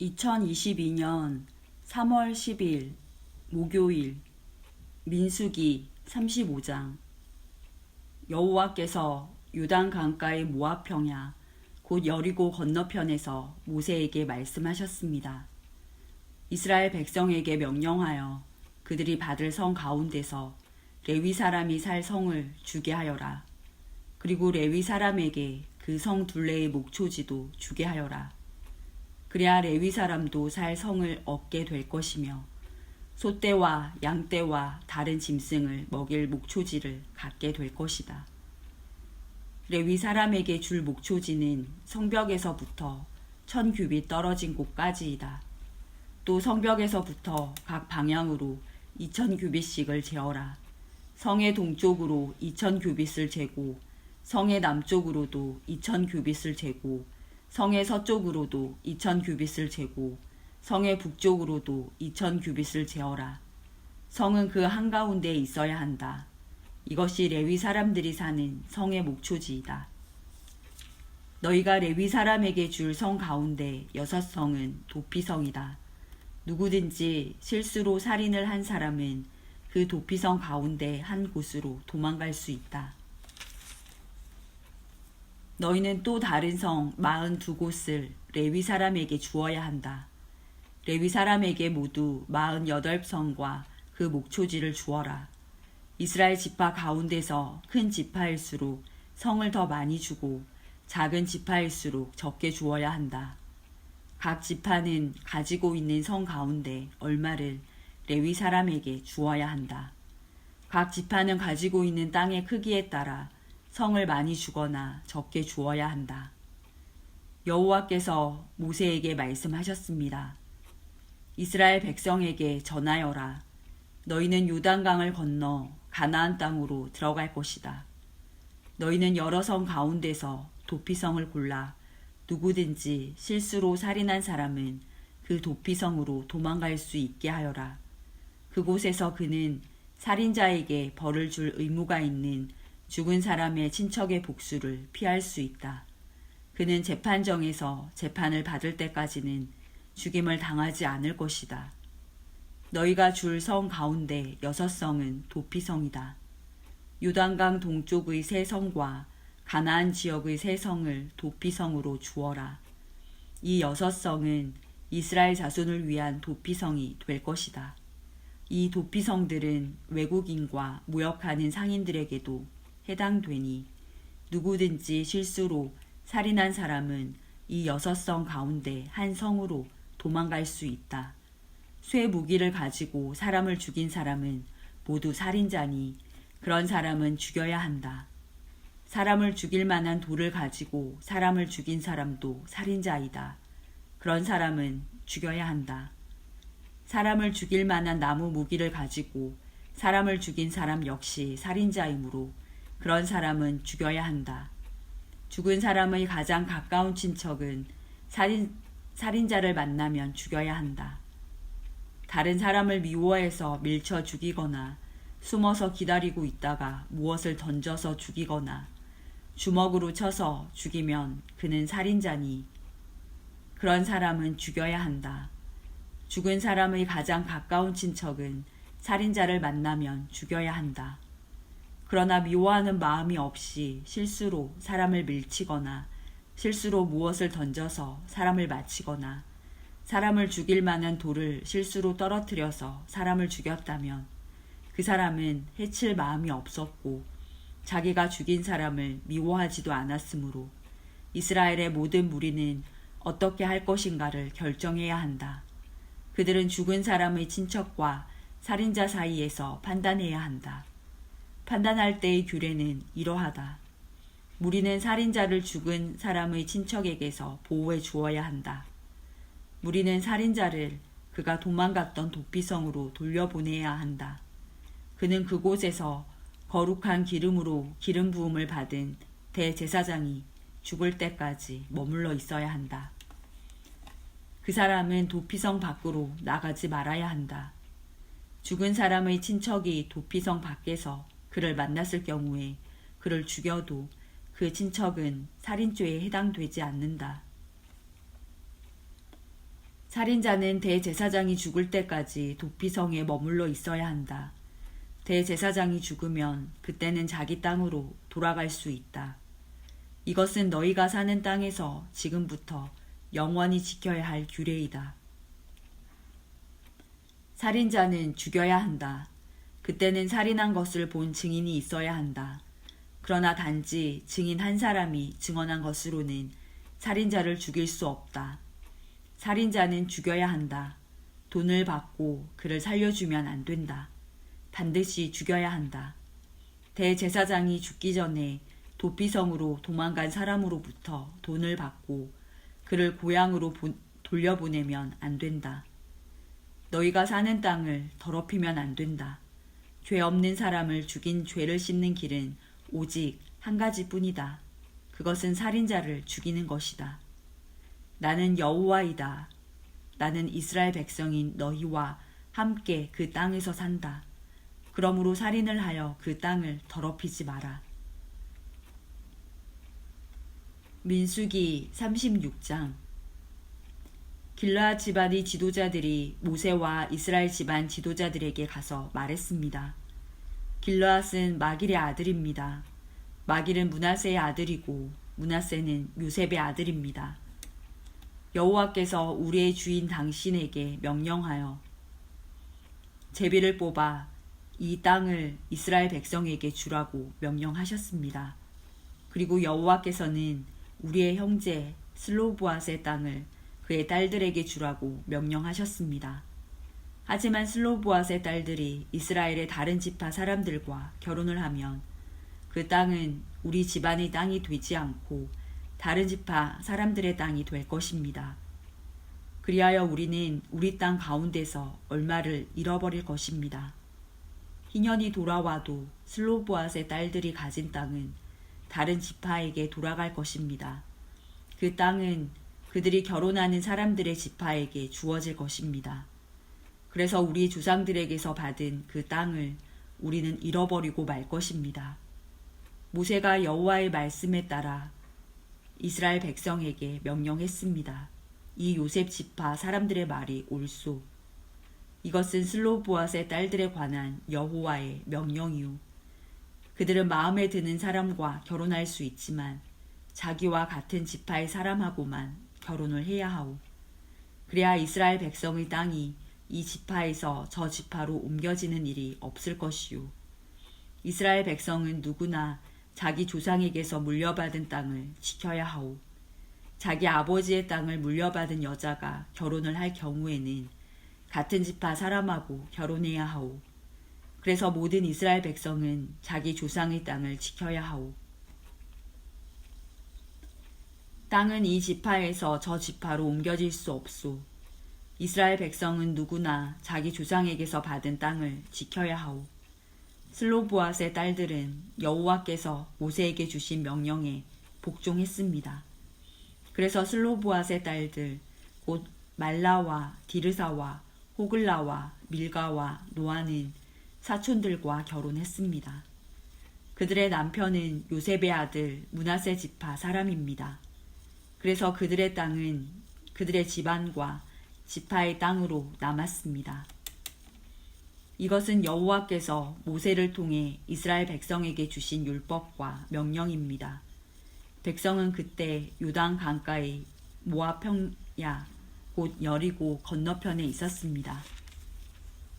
2022년 3월 10일 목요일 민수기 35장. 여호와께서 요단 강가의 모압 평야 곧 여리고 건너편에서 모세에게 말씀하셨습니다. 이스라엘 백성에게 명령하여 그들이 받을 성 가운데서 레위 사람이 살 성을 주게 하여라. 그리고 레위 사람에게 그 성 둘레의 목초지도 주게 하여라. 그래야 레위 사람도 살 성을 얻게 될 것이며 소떼와 양떼와 다른 짐승을 먹일 목초지를 갖게 될 것이다. 레위 사람에게 줄 목초지는 성벽에서부터 1000규빗 떨어진 곳까지이다. 또 성벽에서부터 각 방향으로 2000규빗씩을 재어라. 성의 동쪽으로 2000규빗을 재고 성의 남쪽으로도 2000규빗을 재고 성의 서쪽으로도 2000규빗을 재고 성의 북쪽으로도 2000규빗을 재어라. 성은 그 한가운데에 있어야 한다. 이것이 레위 사람들이 사는 성의 목초지이다. 너희가 레위 사람에게 줄 성 가운데 6성은 도피성이다. 누구든지 실수로 살인을 한 사람은 그 도피성 가운데 한 곳으로 도망갈 수 있다. 너희는 또 다른 성 42곳을 레위 사람에게 주어야 한다. 레위 사람에게 모두 48성과 그 목초지를 주어라. 이스라엘 지파 가운데서 큰 지파일수록 성을 더 많이 주고 작은 지파일수록 적게 주어야 한다. 각 지파는 가지고 있는 성 가운데 얼마를 레위 사람에게 주어야 한다. 각 지파는 가지고 있는 땅의 크기에 따라 성을 많이 주거나 적게 주어야 한다. 여호와께서 모세에게 말씀하셨습니다. 이스라엘 백성에게 전하여라. 너희는 요단강을 건너 가나안 땅으로 들어갈 것이다. 너희는 여러 성 가운데서 도피성을 골라 누구든지 실수로 살인한 사람은 그 도피성으로 도망갈 수 있게 하여라. 그곳에서 그는 살인자에게 벌을 줄 의무가 있는 죽은 사람의 친척의 복수를 피할 수 있다. 그는 재판정에서 재판을 받을 때까지는 죽임을 당하지 않을 것이다. 너희가 줄 성 가운데 6성은 도피성이다. 요단강 동쪽의 3성과 가나안 지역의 3성을 도피성으로 주어라. 이 6성은 이스라엘 자손을 위한 도피성이 될 것이다. 이 도피성들은 외국인과 무역하는 상인들에게도 해당되니 누구든지 실수로 살인한 사람은 이 6성 가운데 한 성으로 도망갈 수 있다. 쇠 무기를 가지고 사람을 죽인 사람은 모두 살인자니 그런 사람은 죽여야 한다. 사람을 죽일 만한 돌을 가지고 사람을 죽인 사람도 살인자이다. 그런 사람은 죽여야 한다. 사람을 죽일 만한 나무 무기를 가지고 사람을 죽인 사람 역시 살인자이므로 그런 사람은 죽여야 한다. 죽은 사람의 가장 가까운 친척은 살인자를 만나면 죽여야 한다. 다른 사람을 미워해서 밀쳐 죽이거나 숨어서 기다리고 있다가 무엇을 던져서 죽이거나 주먹으로 쳐서 죽이면 그는 살인자니 그런 사람은 죽여야 한다. 죽은 사람의 가장 가까운 친척은 살인자를 만나면 죽여야 한다. 그러나 미워하는 마음이 없이 실수로 사람을 밀치거나 실수로 무엇을 던져서 사람을 맞히거나 사람을 죽일 만한 돌을 실수로 떨어뜨려서 사람을 죽였다면 그 사람은 해칠 마음이 없었고 자기가 죽인 사람을 미워하지도 않았으므로 이스라엘의 모든 무리는 어떻게 할 것인가를 결정해야 한다. 그들은 죽은 사람의 친척과 살인자 사이에서 판단해야 한다. 판단할 때의 규례는 이러하다. 무리는 살인자를 죽은 사람의 친척에게서 보호해 주어야 한다. 무리는 살인자를 그가 도망갔던 도피성으로 돌려보내야 한다. 그는 그곳에서 거룩한 기름으로 기름 부음을 받은 대제사장이 죽을 때까지 머물러 있어야 한다. 그 사람은 도피성 밖으로 나가지 말아야 한다. 죽은 사람의 친척이 도피성 밖에서 그를 만났을 경우에 그를 죽여도 그 친척은 살인죄에 해당되지 않는다. 살인자는 대제사장이 죽을 때까지 도피성에 머물러 있어야 한다. 대제사장이 죽으면 그때는 자기 땅으로 돌아갈 수 있다. 이것은 너희가 사는 땅에서 지금부터 영원히 지켜야 할 규례이다. 살인자는 죽여야 한다. 그때는 살인한 것을 본 증인이 있어야 한다. 그러나 단지 증인 한 사람이 증언한 것으로는 살인자를 죽일 수 없다. 살인자는 죽여야 한다. 돈을 받고 그를 살려주면 안 된다. 반드시 죽여야 한다. 대제사장이 죽기 전에 도피성으로 도망간 사람으로부터 돈을 받고 그를 고향으로 돌려보내면 안 된다. 너희가 사는 땅을 더럽히면 안 된다. 죄 없는 사람을 죽인 죄를 씻는 길은 오직 한 가지뿐이다. 그것은 살인자를 죽이는 것이다. 나는 여호와이다. 나는 이스라엘 백성인 너희와 함께 그 땅에서 산다. 그러므로 살인을 하여 그 땅을 더럽히지 마라. 민수기 36장. 길르앗 집안의 지도자들이 모세와 이스라엘 집안 지도자들에게 가서 말했습니다. 길르앗은 마길의 아들입니다. 마길은 므낫세의 아들이고 므낫세는 요셉의 아들입니다. 여호와께서 우리의 주인 당신에게 명령하여 제비를 뽑아 이 땅을 이스라엘 백성에게 주라고 명령하셨습니다. 그리고 여호와께서는 우리의 형제 슬로보앗의 땅을 그의 딸들에게 주라고 명령하셨습니다. 하지만 슬로보앗의 딸들이 이스라엘의 다른 지파 사람들과 결혼을 하면 그 땅은 우리 집안의 땅이 되지 않고 다른 지파 사람들의 땅이 될 것입니다. 그리하여 우리는 우리 땅 가운데서 얼마를 잃어버릴 것입니다. 희년이 돌아와도 슬로보앗의 딸들이 가진 땅은 다른 지파에게 돌아갈 것입니다. 그 땅은 그들이 결혼하는 사람들의 지파에게 주어질 것입니다. 그래서 우리 조상들에게서 받은 그 땅을 우리는 잃어버리고 말 것입니다. 모세가 여호와의 말씀에 따라 이스라엘 백성에게 명령했습니다. 이 요셉 지파 사람들의 말이 옳소. 이것은 슬로보앗의 딸들에 관한 여호와의 명령이요. 그들은 마음에 드는 사람과 결혼할 수 있지만 자기와 같은 지파의 사람하고만 결혼을 해야 하오. 그래야 이스라엘 백성의 땅이 이 지파에서 저 지파로 옮겨지는 일이 없을 것이요. 이스라엘 백성은 누구나 자기 조상에게서 물려받은 땅을 지켜야 하오. 자기 아버지의 땅을 물려받은 여자가 결혼을 할 경우에는 같은 지파 사람하고 결혼해야 하오. 그래서 모든 이스라엘 백성은 자기 조상의 땅을 지켜야 하오. 땅은 이 지파에서 저 지파로 옮겨질 수 없소. 이스라엘 백성은 누구나 자기 조상에게서 받은 땅을 지켜야 하오. 슬로보앗의 딸들은 여호와께서 모세에게 주신 명령에 복종했습니다. 그래서 슬로보앗의 딸들 곧 말라와 디르사와 호글라와 밀가와 노아는 사촌들과 결혼했습니다. 그들의 남편은 요셉의 아들 므낫세 지파 사람입니다. 그래서 그들의 땅은 그들의 집안과 지파의 땅으로 남았습니다. 이것은 여호와께서 모세를 통해 이스라엘 백성에게 주신 율법과 명령입니다. 백성은 그때 요단 강가의 모압 평야 곧 여리고 건너편에 있었습니다.